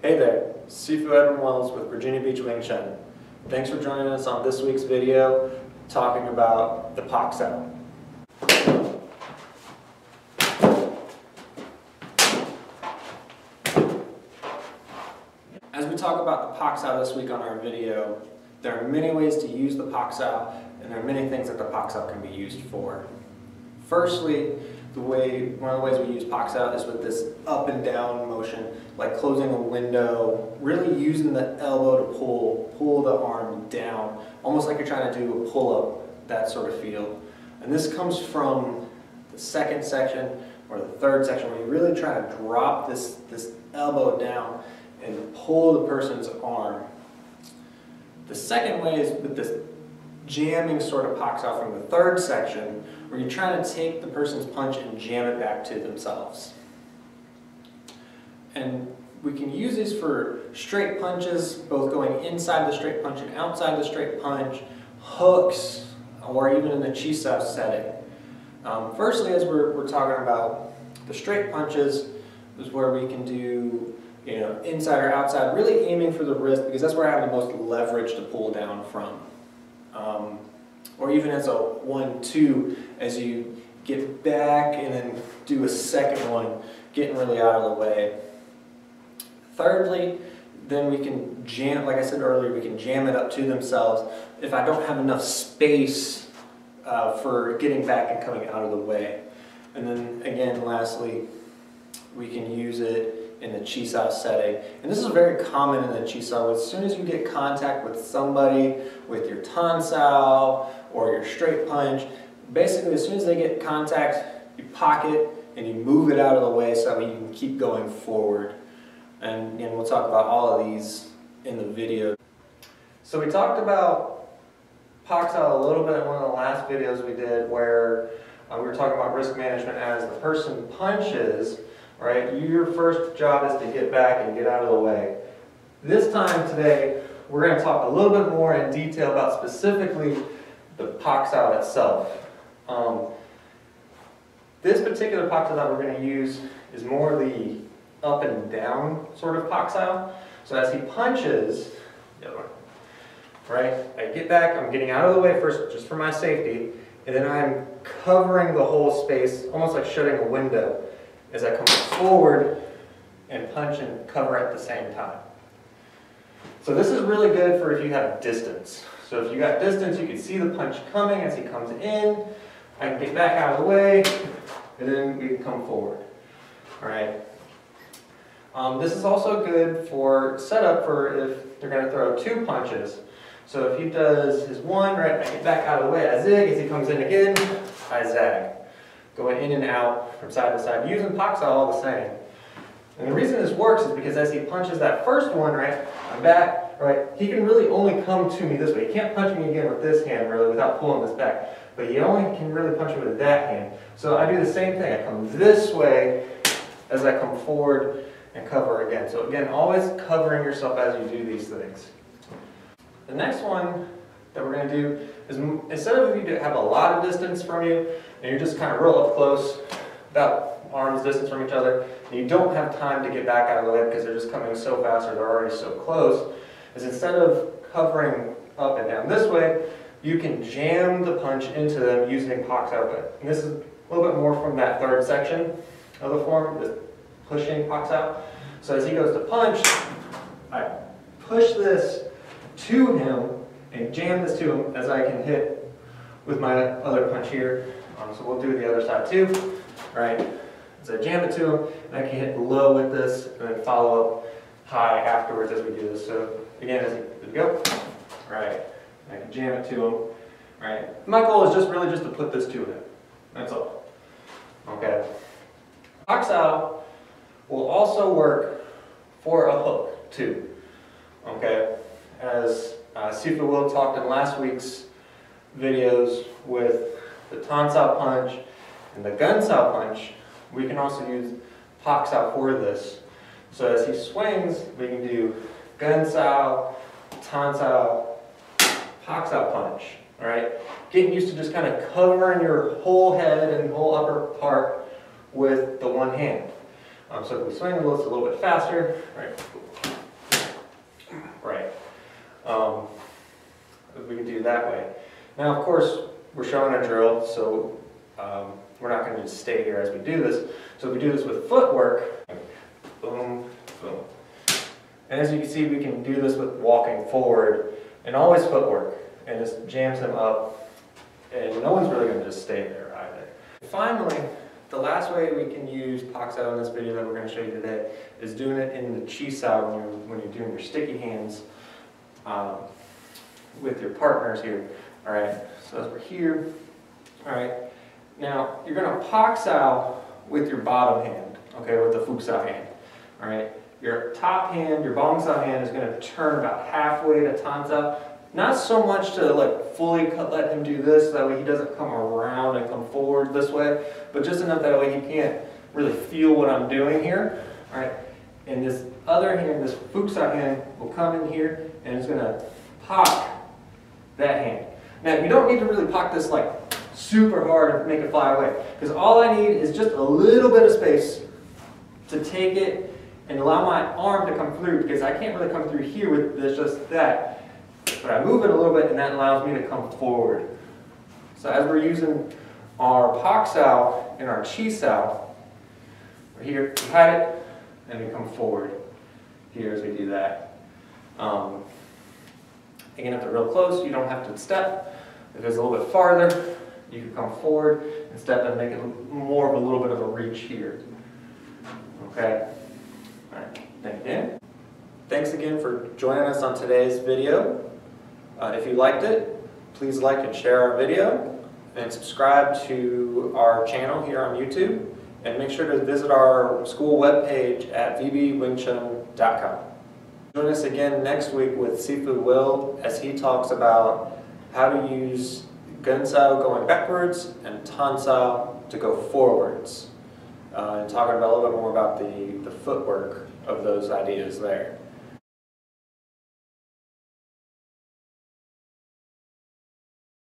Hey there, Sifu Edwin Wells with Virginia Beach Wing Chun. Thanks for joining us on this week's video talking about the Paksao. As we talk about the Paksao this week on our video, there are many ways to use the Paksao, and there are many things that the Paksao can be used for. Firstly, one of the ways we use Paksao is with this up and down motion, like closing a window, really using the elbow to pull the arm down, almost like you're trying to do a pull-up, that sort of feel. And this comes from the second section or the third section, where you really try to drop this elbow down and pull the person's arm. The second way is with this jamming sort of Paksao from the third section, where you're trying to take the person's punch and jam it back to themselves. And we can use these for straight punches, both going inside the straight punch and outside the straight punch, hooks, or even in the Paksao setting. Firstly, as we're talking about the straight punches, is where we can do inside or outside, really aiming for the wrist, because that's where I have the most leverage to pull down from. Or even as a 1-2, as you get back and then do a second one, getting really out of the way. Thirdly, then we can jam, like I said earlier, we can jam it up to themselves if I don't have enough space for getting back and coming out of the way. And then again, lastly, we can use it in the Paksao setting. And this is very common in the Paksao. As soon as you get contact with somebody, with your Paksao or your straight punch, basically as soon as they get contact, you pocket and you move it out of the way so that you can keep going forward. And again, we'll talk about all of these in the video. So we talked about Paksao a little bit in one of the last videos we did, where we were talking about risk management. As the person punches, right, your first job is to get back and get out of the way. This time today, we're going to talk a little bit more in detail about specifically the Paksao itself. This particular Paksao that we're going to use is more the up and down sort of Paksao. So as he punches, right, I get back, I'm getting out of the way first just for my safety, and then I'm covering the whole space, almost like shutting a window, as I come forward and punch and cover at the same time. So this is really good for if you have distance. So if you got distance, you can see the punch coming as he comes in. I can get back out of the way, and then we can come forward. All right. This is also good for setup for if they're going to throw two punches. So if he does his one, right, I get back out of the way, I zig. As he comes in again, I zag. Going in and out from side to side, using Paksao all the same. And the reason this works is because as he punches that first one, right, I'm back, right, he can really only come to me this way. He can't punch me again with this hand, really, without pulling this back. But he only can really punch me with that hand. So I do the same thing. I come this way as I come forward and cover again. So again, always covering yourself as you do these things. The next one that we're going to do is, instead of you to have a lot of distance from you, and you're just kind of real up close, about arm's distance from each other, and you don't have time to get back out of the way because they're just coming so fast or they're already so close, is instead of covering up and down this way, you can jam the punch into them using Paksao. And this is a little bit more from that third section of the form, this pushing Paksao. So as he goes to punch, I push this to him and jam this to him as I can hit with my other punch here. So we'll do the other side too. All right. So I jam it to him, and I can hit low with this, and then follow up high afterwards as we do this. So again, as we go. All right. I can jam it to him. All right. My goal is really just to put this to him. That's all. Okay. Paksao will also work for a hook too. Okay. As Sifu Will talked in last week's videos with the Paksao punch and the Paksao punch, we can also use Paksao for this. So as he swings, we can do Paksao, Paksao, Paksao punch. All right, getting used to just kind of covering your whole head and whole upper part with the one hand. So if we swing a little bit faster, right, we can do it that way. Now, of course, we're showing a drill, so we're not going to just stay here as we do this. So if we do this with footwork, boom, boom. And as you can see, we can do this with walking forward and always footwork, and just jams them up, and no one's really going to just stay there either. Finally, the last way we can use Paksao in this video that we're going to show you today is doing it in the Paksao when you're doing your sticky hands with your partners here. All right, so as we're here, all right, now you're going to Paksao with your bottom hand, okay, with the Paksao hand, all right. Your top hand, your Paksao hand is going to turn about halfway to Tansao. Not so much to like fully let him do this, that way he doesn't come around and come forward this way, but just enough that way he can't really feel what I'm doing here. All right, and this other hand, this Paksao hand, will come in here and it's going to pop that hand. Now you don't need to really pop this like super hard and make it fly away, because all I need is just a little bit of space to take it and allow my arm to come through, because I can't really come through here with this, just that. But I move it a little bit and that allows me to come forward. So as we're using our Paksao and our Paksao, we're here, we hide it, and we come forward here as we do that. Again, if they're real close, you don't have to step. If it's a little bit farther, you can come forward and step and make it more of a little bit of a reach here. Okay? All right, thank you, Dan. Thanks again for joining us on today's video. If you liked it, please like and share our video, and subscribe to our channel here on YouTube, and make sure to visit our school webpage at vbwingchun.com. Join us again next week with Sifu Will as he talks about how to use Gunsao going backwards and Tansao to go forwards, and talking about a little bit more about the footwork of those ideas there.